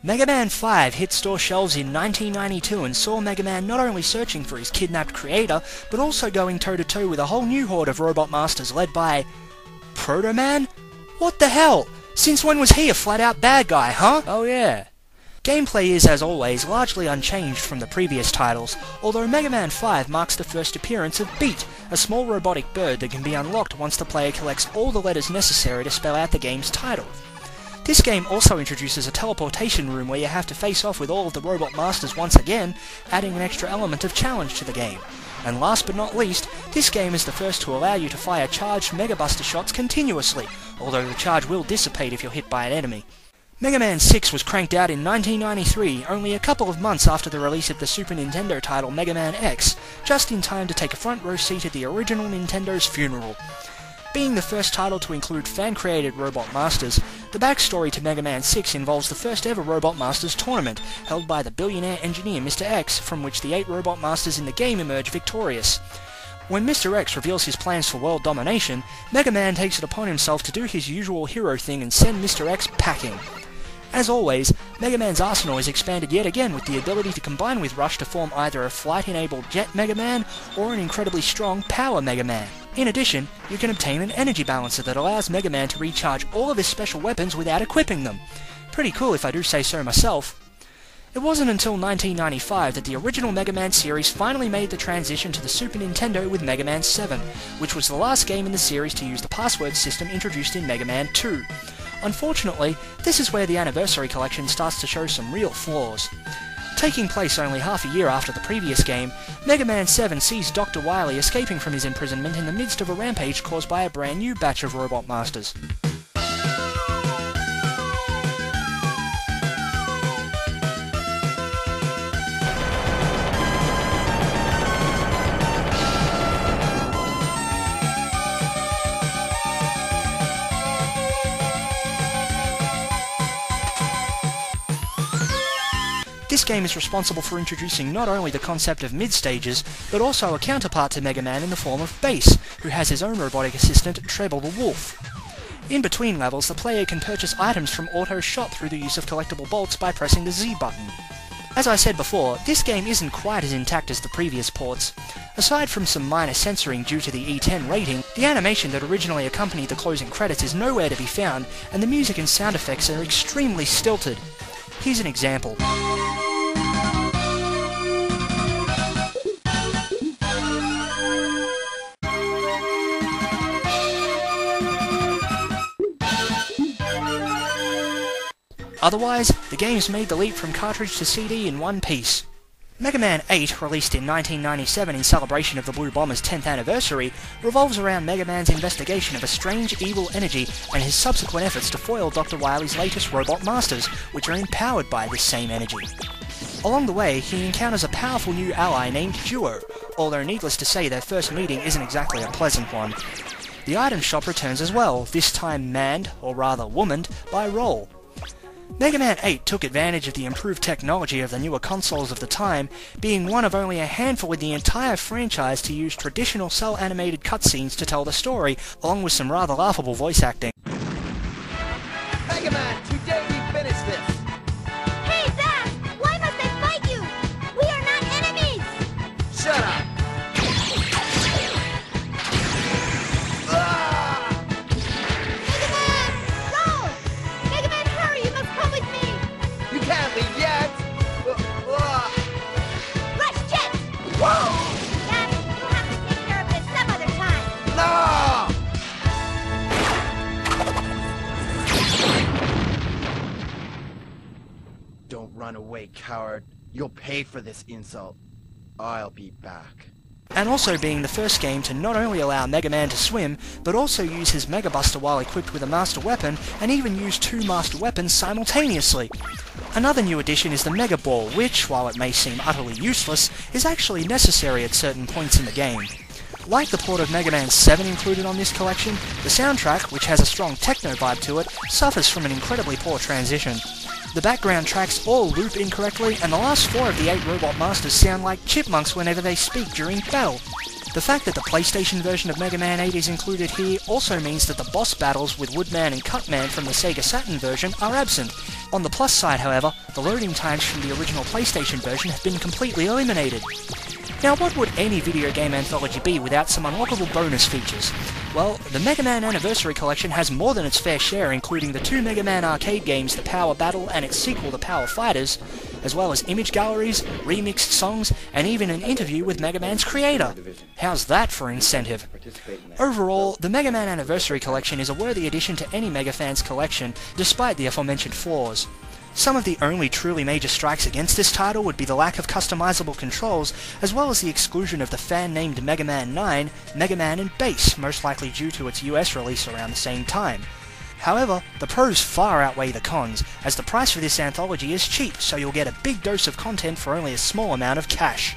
Mega Man 5 hit store shelves in 1992 and saw Mega Man not only searching for his kidnapped creator, but also going toe-to-toe with a whole new horde of robot masters led by... Proto Man? What the hell? Since when was he a flat-out bad guy, huh? Oh yeah. Gameplay is, as always, largely unchanged from the previous titles, although Mega Man 5 marks the first appearance of Beat, a small robotic bird that can be unlocked once the player collects all the letters necessary to spell out the game's title. This game also introduces a teleportation room where you have to face off with all of the robot masters once again, adding an extra element of challenge to the game. And last but not least, this game is the first to allow you to fire charged Mega Buster shots continuously, although the charge will dissipate if you're hit by an enemy. Mega Man 6 was cranked out in 1993, only a couple of months after the release of the Super Nintendo title Mega Man X, just in time to take a front row seat at the original Nintendo's funeral. Being the first title to include fan-created Robot Masters, the backstory to Mega Man 6 involves the first ever Robot Masters tournament, held by the billionaire engineer Mr. X, from which the 8 Robot Masters in the game emerge victorious. When Mr. X reveals his plans for world domination, Mega Man takes it upon himself to do his usual hero thing and send Mr. X packing. As always, Mega Man's arsenal is expanded yet again with the ability to combine with Rush to form either a flight-enabled Jet Mega Man or an incredibly strong Power Mega Man. In addition, you can obtain an energy balancer that allows Mega Man to recharge all of his special weapons without equipping them. Pretty cool if I do say so myself. It wasn't until 1995 that the original Mega Man series finally made the transition to the Super Nintendo with Mega Man 7, which was the last game in the series to use the password system introduced in Mega Man 2. Unfortunately, this is where the Anniversary Collection starts to show some real flaws. Taking place only half a year after the previous game, Mega Man 7 sees Dr. Wily escaping from his imprisonment in the midst of a rampage caused by a brand new batch of Robot Masters. This game is responsible for introducing not only the concept of mid-stages, but also a counterpart to Mega Man in the form of Bass, who has his own robotic assistant, Treble the Wolf. In between levels, the player can purchase items from Auto Shot through the use of collectible bolts by pressing the Z button. As I said before, this game isn't quite as intact as the previous ports. Aside from some minor censoring due to the E10 rating, the animation that originally accompanied the closing credits is nowhere to be found, and the music and sound effects are extremely stilted. Here's an example. Otherwise, the game's made the leap from cartridge to CD in one piece. Mega Man 8, released in 1997 in celebration of the Blue Bomber's 10th anniversary, revolves around Mega Man's investigation of a strange evil energy and his subsequent efforts to foil Dr. Wily's latest Robot Masters, which are empowered by this same energy. Along the way, he encounters a powerful new ally named Duo, although needless to say their first meeting isn't exactly a pleasant one. The item shop returns as well, this time manned, or rather womaned, by Roll. Mega Man 8 took advantage of the improved technology of the newer consoles of the time, being one of only a handful in the entire franchise to use traditional cel-animated cutscenes to tell the story, along with some rather laughable voice acting. Mega Man, today we finish this! Hey, Zach! Why must I fight you? We are not enemies! Shut up! Mega Man! Roll! Mega Man, hurry! You must come with me! You can't leave yet! Rush Jet! Whoa! Dad, you'll have to take care of this some other time! No! Don't run away, coward. You'll pay for this insult. I'll be back. And also being the first game to not only allow Mega Man to swim, but also use his Mega Buster while equipped with a Master Weapon, and even use 2 Master Weapons simultaneously. Another new addition is the Mega Ball, which, while it may seem utterly useless, is actually necessary at certain points in the game. Like the port of Mega Man 7 included on this collection, the soundtrack, which has a strong techno vibe to it, suffers from an incredibly poor transition. The background tracks all loop incorrectly, and the last 4 of the 8 Robot Masters sound like chipmunks whenever they speak during battle. The fact that the PlayStation version of Mega Man 8 is included here also means that the boss battles with Woodman and Cutman from the Sega Saturn version are absent. On the plus side, however, the loading times from the original PlayStation version have been completely eliminated. Now, what would any video game anthology be without some unlockable bonus features? Well, the Mega Man Anniversary Collection has more than its fair share, including the 2 Mega Man arcade games, The Power Battle and its sequel, The Power Fighters, as well as image galleries, remixed songs, and even an interview with Mega Man's creator. How's that for incentive? Overall, the Mega Man Anniversary Collection is a worthy addition to any Mega fan's collection, despite the aforementioned flaws. Some of the only truly major strikes against this title would be the lack of customizable controls, as well as the exclusion of the fan-named Mega Man 9, Mega Man and Bass, most likely due to its US release around the same time. However, the pros far outweigh the cons, as the price for this anthology is cheap, so you'll get a big dose of content for only a small amount of cash.